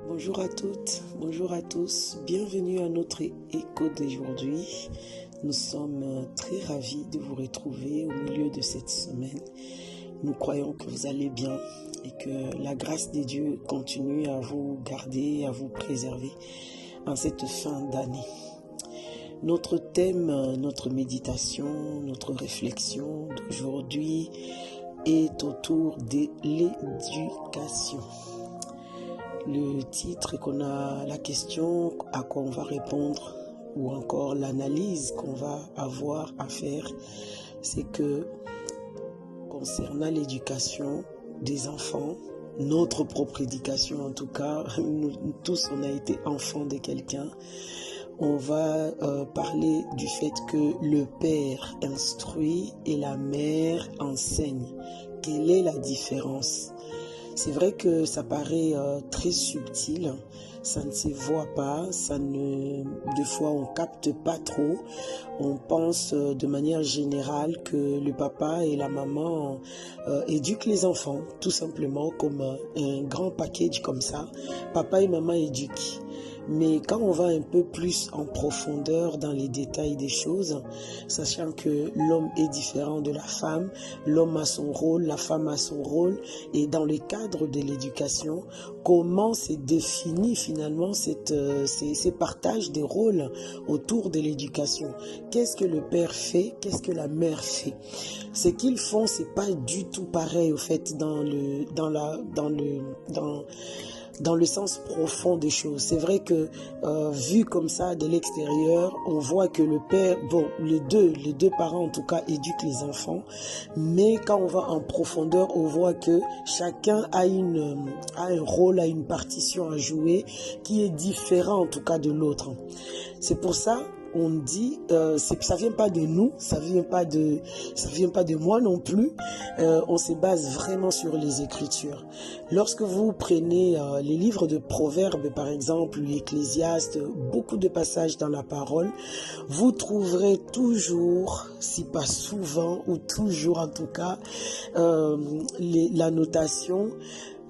Bonjour à toutes, bonjour à tous, bienvenue à notre écho d'aujourd'hui. Nous sommes très ravis de vous retrouver au milieu de cette semaine. Nous croyons que vous allez bien et que la grâce de Dieu continue à vous garder, à vous préserver en cette fin d'année. Notre thème, notre méditation, notre réflexion d'aujourd'hui est autour de l'éducation. Le titre la question à quoi on va répondre ou encore l'analyse qu'on va avoir à faire, c'est que concernant l'éducation des enfants, notre propre éducation en tout cas, nous tous on a été enfants de quelqu'un, on va parler du fait que le père instruit et la mère enseigne. Quelle est la différence ? C'est vrai que ça paraît très subtil, ça ne se voit pas, des fois on capte pas trop. On pense de manière générale que le papa et la maman éduquent les enfants, tout simplement comme un grand package comme ça. Papa et maman éduquent. Mais quand on va un peu plus en profondeur dans les détails des choses, sachant que l'homme est différent de la femme, l'homme a son rôle, la femme a son rôle, et dans le cadre de l'éducation, comment s'est défini finalement ces partages des rôles autour de l'éducation? Qu'est-ce que le père fait? Qu'est-ce que la mère fait? Ce qu'ils font, c'est pas du tout pareil au fait dans le sens profond des choses. C'est vrai que vu comme ça de l'extérieur, on voit que le père, les deux parents en tout cas éduquent les enfants, mais quand on va en profondeur, on voit que chacun a un rôle, a une partition à jouer qui est différent en tout cas de l'autre. C'est pour ça on dit, ça vient pas de nous, ça vient pas de moi non plus. On se base vraiment sur les Écritures. Lorsque vous prenez les livres de Proverbes, par exemple, l'Ecclésiaste, beaucoup de passages dans la parole, vous trouverez toujours, si pas souvent ou toujours en tout cas, la notation.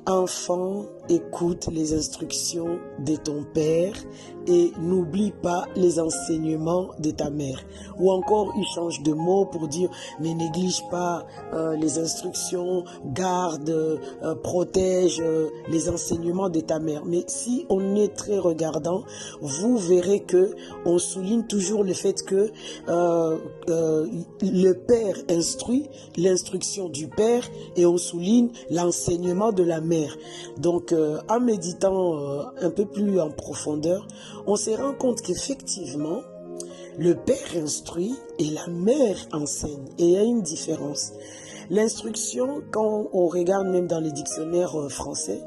Enfant, écoute les instructions de ton père et n'oublie pas les enseignements de ta mère. Ou encore, il change de mot pour dire ne néglige pas les instructions, garde, protège les enseignements de ta mère. Mais si on est très regardant, vous verrez que on souligne toujours le fait que le père instruit, l'instruction du père, et on souligne l'enseignement de la mère. Donc, en méditant un peu plus en profondeur, on se rend compte qu'effectivement, le père instruit et la mère enseigne. Et il y a une différence. L'instruction, quand on regarde même dans les dictionnaires français,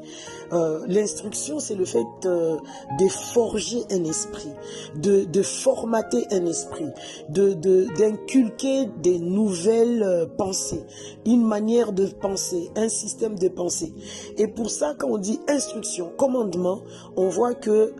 l'instruction, c'est le fait de forger un esprit, de formater un esprit, d'inculquer des nouvelles pensées, une manière de penser, un système de pensée. Et pour ça, quand on dit instruction, commandement, on voit que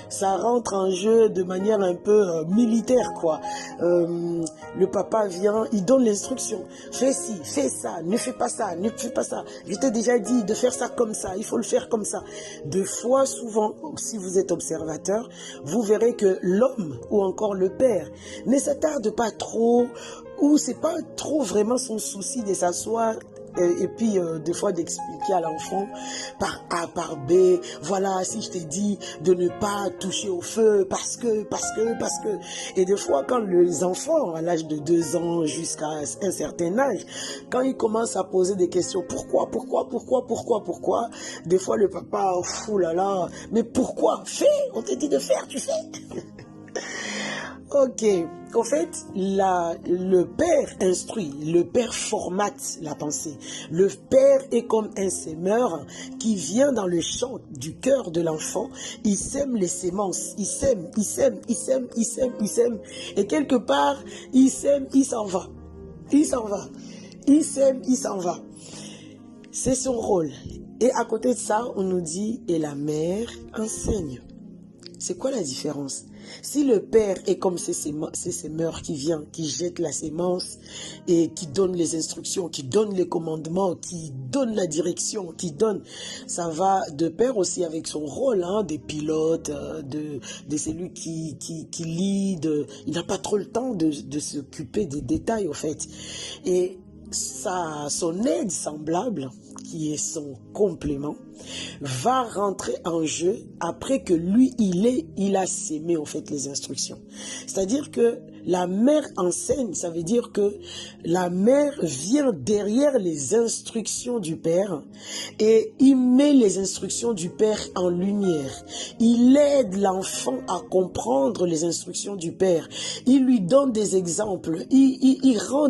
ça rentre en jeu de manière un peu militaire, quoi. Le papa vient, il donne l'instruction. Fais ci, fais ça, ne fais pas ça, ne fais pas ça. Je t'ai déjà dit de faire ça comme ça, il faut le faire comme ça. Deux fois, souvent, si vous êtes observateur, vous verrez que l'homme ou encore le père ne s'attarde pas trop, ou c'est pas trop vraiment son souci de s'asseoir et puis des fois d'expliquer à l'enfant par A, par B, voilà, si je t'ai dit de ne pas toucher au feu parce que, et des fois quand les enfants à l'âge de 2 ans jusqu'à un certain âge, quand ils commencent à poser des questions, pourquoi, des fois le papa, fou là là, mais pourquoi, fais, on t'a dit de faire, tu fais. Ok, en fait, le père instruit, le père formate la pensée. Le père est comme un semeur qui vient dans le champ du cœur de l'enfant. Il sème les semences, il sème. Et quelque part, il sème, il s'en va. Il sème, il s'en va. C'est son rôle. Et à côté de ça, on nous dit, et la mère enseigne. C'est quoi la différence ? Si le père est comme ces semeurs qui vient, qui jette la sémence et qui donne les instructions, qui donne les commandements, qui donne la direction, qui donne, ça va de pair aussi avec son rôle, hein, des pilotes, de celui qui lead. Il n'a pas trop le temps de s'occuper des détails, au fait. Et son aide semblable, qui est son complément, va rentrer en jeu après que lui, il a sémé en fait les instructions. C'est-à-dire que la mère enseigne, ça veut dire que la mère vient derrière les instructions du père et il met les instructions du père en lumière. Il aide l'enfant à comprendre les instructions du père. Il lui donne des exemples. Elle rend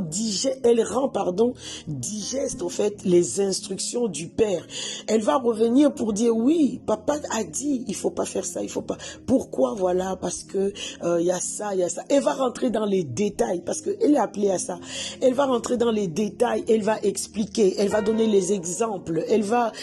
digeste en fait les instructions du père. Elle va revenir pour dire oui, papa a dit, il faut pas faire ça, il faut pas. Pourquoi? Voilà, parce que il y a ça, il y a ça. Elle va rentrer dans les détails parce qu'elle est appelée à ça. Elle va rentrer dans les détails, elle va expliquer, elle va donner les exemples, elle va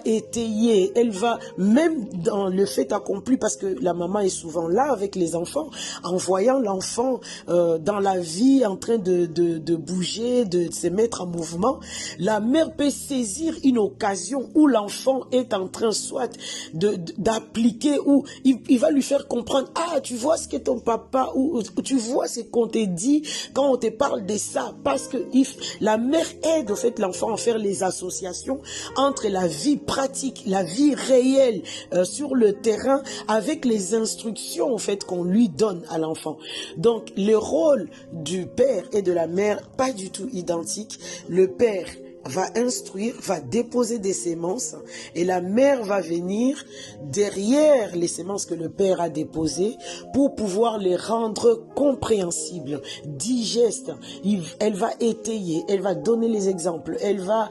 étayer, elle va même dans le fait accompli, parce que la maman est souvent là avec les enfants, en voyant l'enfant dans la vie en train de bouger, de se mettre en mouvement. La mère peut saisir une occasion où l'enfant est en train soit d'appliquer, ou il va lui faire comprendre, ah, tu vois ce que ton papa, ou tu vois ce qu'on te dit quand on te parle de ça, parce que la mère aide en fait l'enfant à faire les associations entre la vie pratique, la vie réelle sur le terrain, avec les instructions en fait qu'on lui donne à l'enfant. Donc le rôle du père et de la mère, pas du tout identique. Le père va instruire, va déposer des sémences et la mère va venir derrière les sémences que le père a déposées pour pouvoir les rendre compréhensibles, digestes. Elle va étayer, elle va donner les exemples, elle va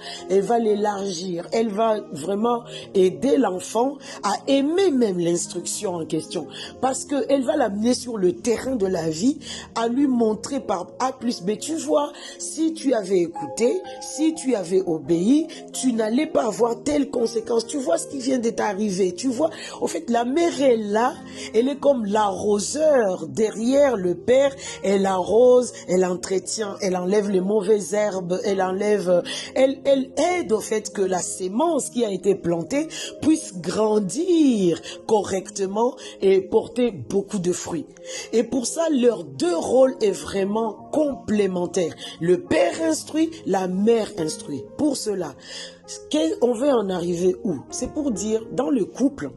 l'élargir, elle va vraiment aider l'enfant à aimer même l'instruction en question, parce qu'elle va l'amener sur le terrain de la vie, à lui montrer par A plus B, tu vois, si tu avais écouté, si tu avais obéi, tu n'allais pas avoir telle conséquence. Tu vois ce qui vient de t'arriver. Tu vois, au fait, la mère est là, elle est comme l'arroseur derrière le père. Elle arrose, elle entretient, elle enlève les mauvaises herbes, elle aide au fait que la sémence qui a été plantée puisse grandir correctement et porter beaucoup de fruits. Et pour ça, leurs deux rôles est vraiment complémentaire. Le père instruit, la mère instruit. Pour cela, on veut en arriver où? C'est pour dire, dans le couple,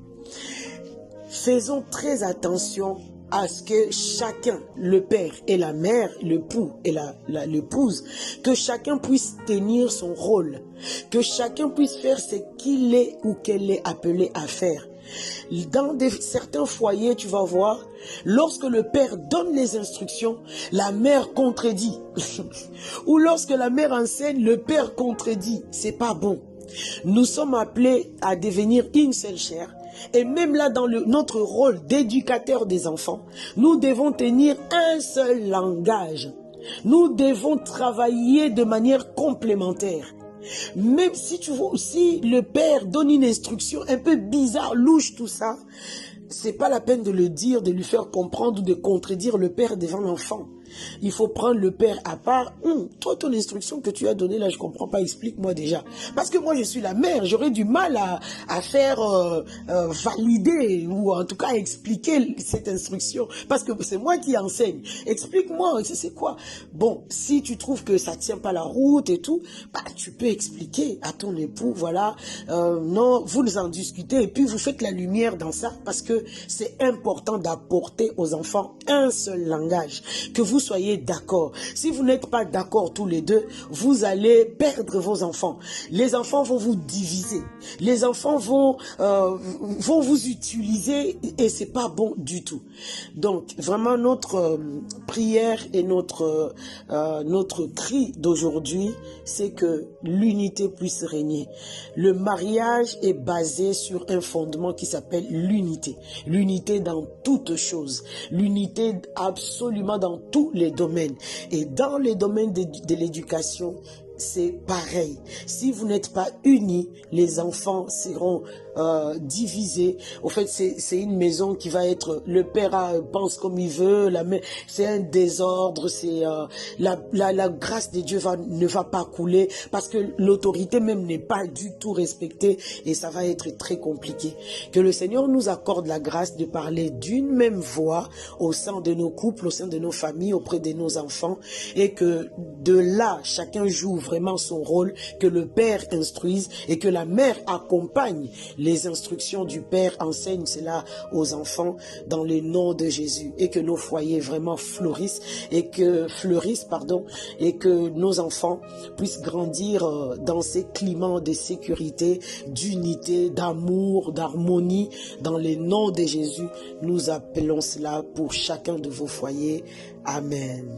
faisons très attention à ce que chacun, le père et la mère, l'époux et l'épouse, que chacun puisse tenir son rôle, que chacun puisse faire ce qu'il est ou qu'elle est appelé à faire. Dans certains foyers, tu vas voir, lorsque le père donne les instructions, la mère contredit. Ou lorsque la mère enseigne, le père contredit. C'est pas bon. Nous sommes appelés à devenir une seule chair. Et même là, dans notre rôle d'éducateur des enfants, nous devons tenir un seul langage. Nous devons travailler de manière complémentaire. Même si tu vois, si le père donne une instruction un peu bizarre, louche, tout ça, c'est pas la peine de le dire, de lui faire comprendre ou de contredire le père devant l'enfant. Il faut prendre le père à part. Toi, ton instruction que tu as donnée là, je comprends pas, explique-moi déjà. Parce que moi, je suis la mère, j'aurais du mal à faire valider ou en tout cas expliquer cette instruction. Parce que c'est moi qui enseigne. Explique-moi, c'est quoi? Bon, si tu trouves que ça tient pas la route et tout, bah, tu peux expliquer à ton époux, voilà, non, vous en discutez et puis vous faites la lumière dans ça, parce que c'est important d'apporter aux enfants un seul langage, que vous soyez d'accord. Si vous n'êtes pas d'accord tous les deux, vous allez perdre vos enfants. Les enfants vont vous diviser. Les enfants vont vous utiliser et c'est pas bon du tout. Donc, vraiment, notre prière et notre cri d'aujourd'hui, c'est que l'unité puisse régner. Le mariage est basé sur un fondement qui s'appelle l'unité. L'unité dans toutes choses. L'unité absolument dans tous les domaines. Et dans les domaines de l'éducation, c'est pareil. Si vous n'êtes pas unis, les enfants seront divisé. Au fait, c'est une maison qui va être, le père pense comme il veut, c'est un désordre, c'est la grâce de Dieu ne va pas couler parce que l'autorité même n'est pas du tout respectée et ça va être très compliqué. Que le Seigneur nous accorde la grâce de parler d'une même voix au sein de nos couples, au sein de nos familles, auprès de nos enfants, et que de là, chacun joue vraiment son rôle, que le père instruise et que la mère accompagne les instructions du père, enseigne cela aux enfants dans le nom de Jésus, et que nos foyers vraiment fleurissent et que nos enfants puissent grandir dans ces climats de sécurité, d'unité, d'amour, d'harmonie. Dans le nom de Jésus, nous appelons cela pour chacun de vos foyers. Amen.